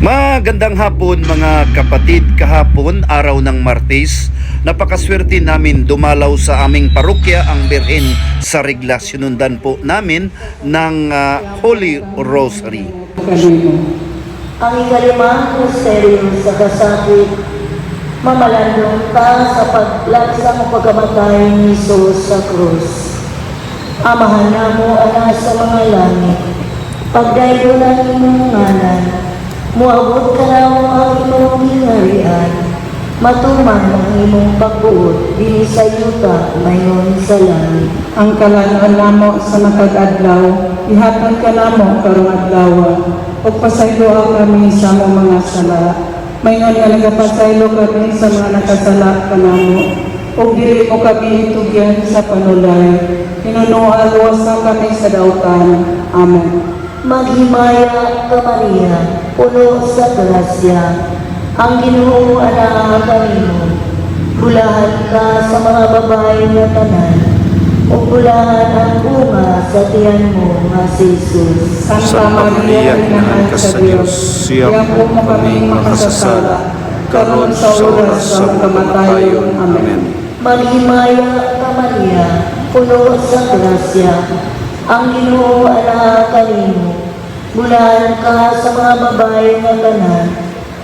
Magandang hapon mga kapatid. Kahapon, araw ng Martes, napakaswerte namin dumalaw sa aming parokya ang Birhen sa Regla. Sinundan po namin ng Holy Rosary. Ang ikalimang misteryo sa kasakit, mamalandong ka sa paglaksang pagkamatay ni Jesus sa krus. Amahan na mo ana sa mga langit, pagdaylo ng imong ngalan, muabot ka na ang imong hinarian, matuman ang imong pagbuot, dili sa yuta, mayon sa langit. Ang kalanan namo sa matag-adlaw, ihatag ka namo karong adlaw, ug pasaylo kami sa among mga sala. Mayon nga nagapasaylo kami sa mga nakasala kanamo, ug dili mo kami hitugyan sa panulay. Hinunuan luwasa kami sa dautan. Amen. Maghimaya ka Maria, puno sa grasya, ang Ginoo ana kanimo. Bulahan ka sa mga babae nga tanan, ug bulahan ang bunga sa tiyan mo nga si Jesus. Santa Maria, Ina ka sa Dios, siya po mo kaming makasasala, karon sa oras sa kamatayon. Amen. Maghimaya ka Maria, puno sa grasya, ang Ginoo ana kanimo. Bulahan ka sa mga babae nga tanan,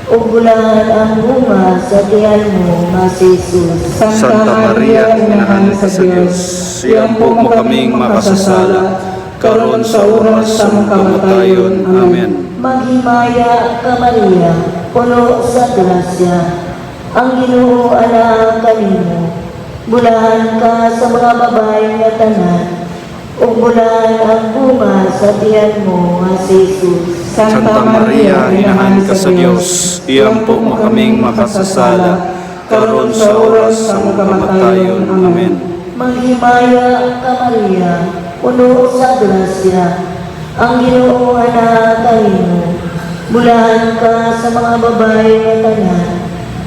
ug bulahan ang bunga sa tiyan mo nga si Jesus. Santa Maria, Ina ka sa Dios, siya po mo kaming makasasala, karon sa oras sa kamatayon. Amen. Maghimaya ka Maria, puno sa grasya, ang Ginoo ana kanimo. Bulahan ka sa mga babae nga tanan, ug bulahan ang bunga sa tiyan mo nga si Jesus. Santa Maria, Ina ka sa Dios, siya po mo kaming makasasala, karon sa oras sa kamatayon. Amen. Maghimaya ka Maria, puno sa grasya, ang Ginoo ana kanimo. Bulahan ka sa mga babae nga tanan,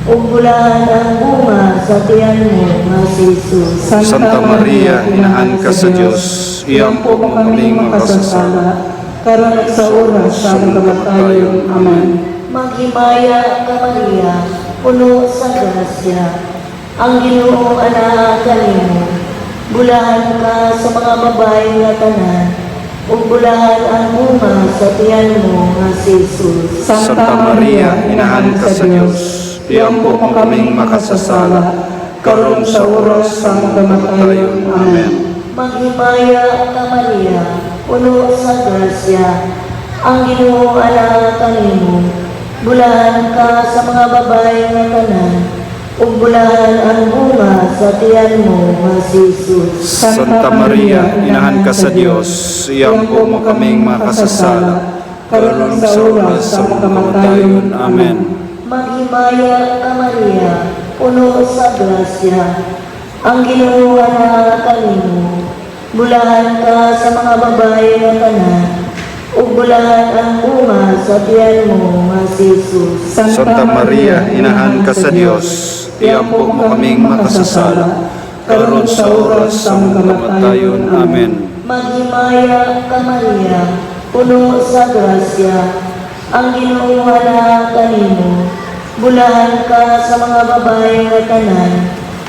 ug bulahan ang bunga sa tiyan mo nga si Jesus. Santa Maria, Ina ka sa Dios, siya po mo kaming makasasala, karon sa oras sa kamatayon. Amen. Maghimaya ka Maria, puno sa grasya, ang Ginoo ana kanimo. Bulahan ka sa mga babae nga tanan, ug bulahan ang bunga sa tiyan mo nga si Jesus. Santa Maria, Ina ka sa Dios, siya po mo kaming makasasala, karon sa oras sa kamatayon. Amen. Maghimaya ka Maria, puno sa grasya, ang Ginoo ana kanimo. Bulahan ka sa mga babae nga tanan, ug bulahan ang bunga sa tiyan mo nga si Jesus. Santa Maria, Ina ka sa Dios, siya po mo kaming makasasala, karon sa oras sa kamatayon. Amen. Maghimaya ka Maria, puno sa grasya, ang Ginoo ana kanimo. Bulahan ka sa mga babae nga tanan, ug bulahan ang bunga sa tiyan mo nga si Jesus. Santa Maria, Ina ka sa Dios, siya po mo kaming makasasala, karon sa oras sa kamatayon. Amen. Maghimaya ka Maria, puno sa grasya, ang Ginoo ana kanimo. Bulahan ka sa mga babae nga tanan,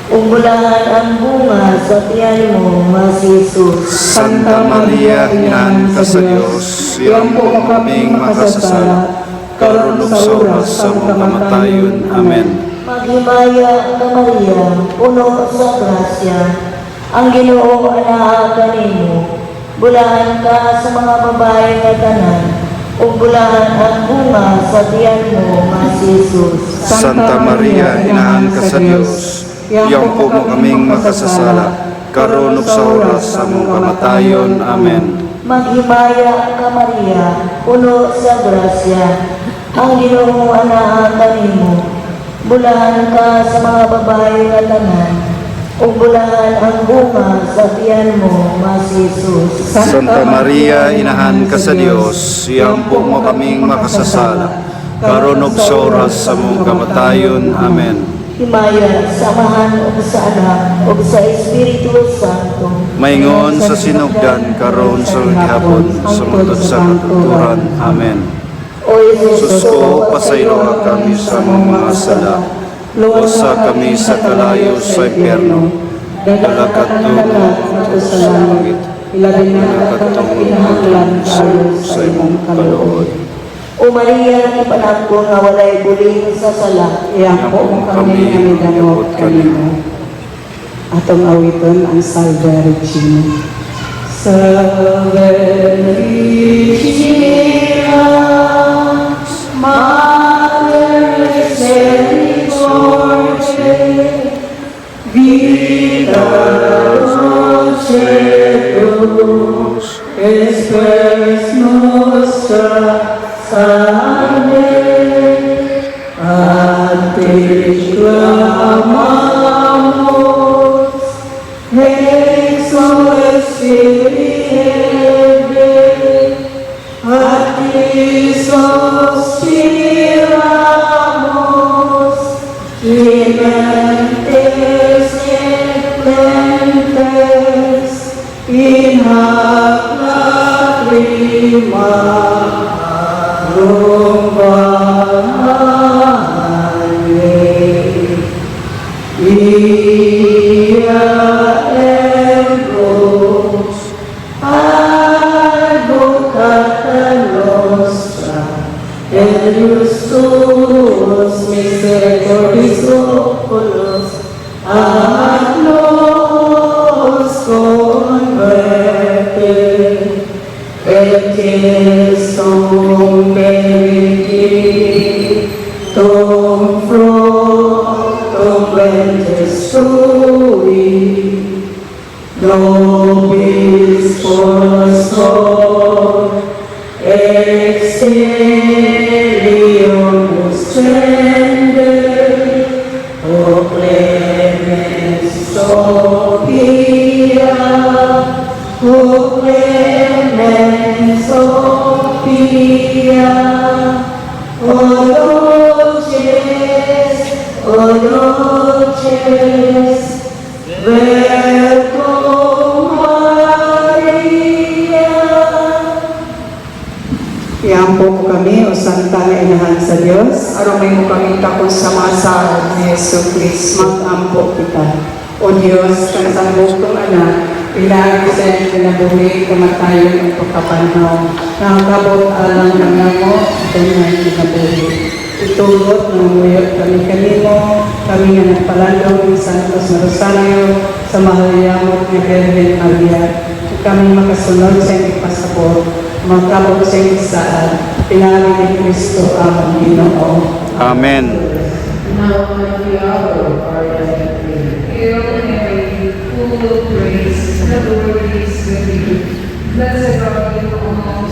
ug bulahan ang bunga sa tiyan mo nga si Jesus. Santa Maria, Ina ka sa Dios, siya po mo kaming makasasala, karon sa oras sa kamatayon. Amen. Maghimaya ka Maria, puno sa grasya, ang Ginoo ana kanimo. Bulahan ka sa mga babae nga tanan, ug bulahan ang bunga sa tiyan mo nga si Jesus. Santa Maria, Ina ka sa Dios, siya po mo kaming makasasala, karon sa oras sa kamatayon. Amen. Maghimaya ka Maria, puno sa grasya, ang Ginoo ana kanimo. Bulahan ka sa mga babae nga tanan, ug bulahan ang bunga sa tiyan mo nga si Jesus. Santa Maria, Ina ka sa Dios, siya po mo kaming makasasala, karon sa oras sa kamatayon. Amen. Himaya, samahan ug sa Anak ug sa Espiritu Santo. Maingon sa sinugdan, karon sa gihapon, sumutod sa katuturan. Amen. O Jesus Susko, pasaylo kami sa mga sala. Luwasa kami sa kalayo sa impyerno. Dalakato sa langit. Ilabi na katong kinahanglan kayo sa imong kaluoy. O Maria, ipanako nga walay buling sa sala. Iyako mo kami nga midanot kanimo. Atong awiton ang Salve Regina. Salve Regina, Mater Misericordiae, Vita Dulceus, Espes Nostra, Salve, a te clamamos, exo Espiritu, a ti sospiramos, clementes et clementes, in hac lacrima Ia embos advocata nostra et justus misericordis oculos ad nos converte et Christum benedictum fructum ventris tui, nobis sponsor, exilium scende, o clemens Sophia, o clemens Sophia, o dolces, Virgo Maria. Iampo mo kami, o Santa na Inahan sa Diyos. Arumay mo kami tapos sa mga sahod ni Yesu Cristo. Mag-ampo kita. O Diyos, kansambok kong anak, pinag-isay kinabuhi, kamatayon ang pagkapanhaw. Nakakabot alang ng namo, ganyan kinabuhi. Itulot ng muyot kami kanimo, kami nga nagpalandong ng Santos na Rosario, sa mahalayamot ni Virgen Maria. Kung kami makasunod sa iyong pasaport, magkabot sa iyong saan, pinangalan ni Kristo ang Ginoo. Amen. Now at the hour of our death, Hail Mary, full of grace, the Lord is with you. Blessed are you among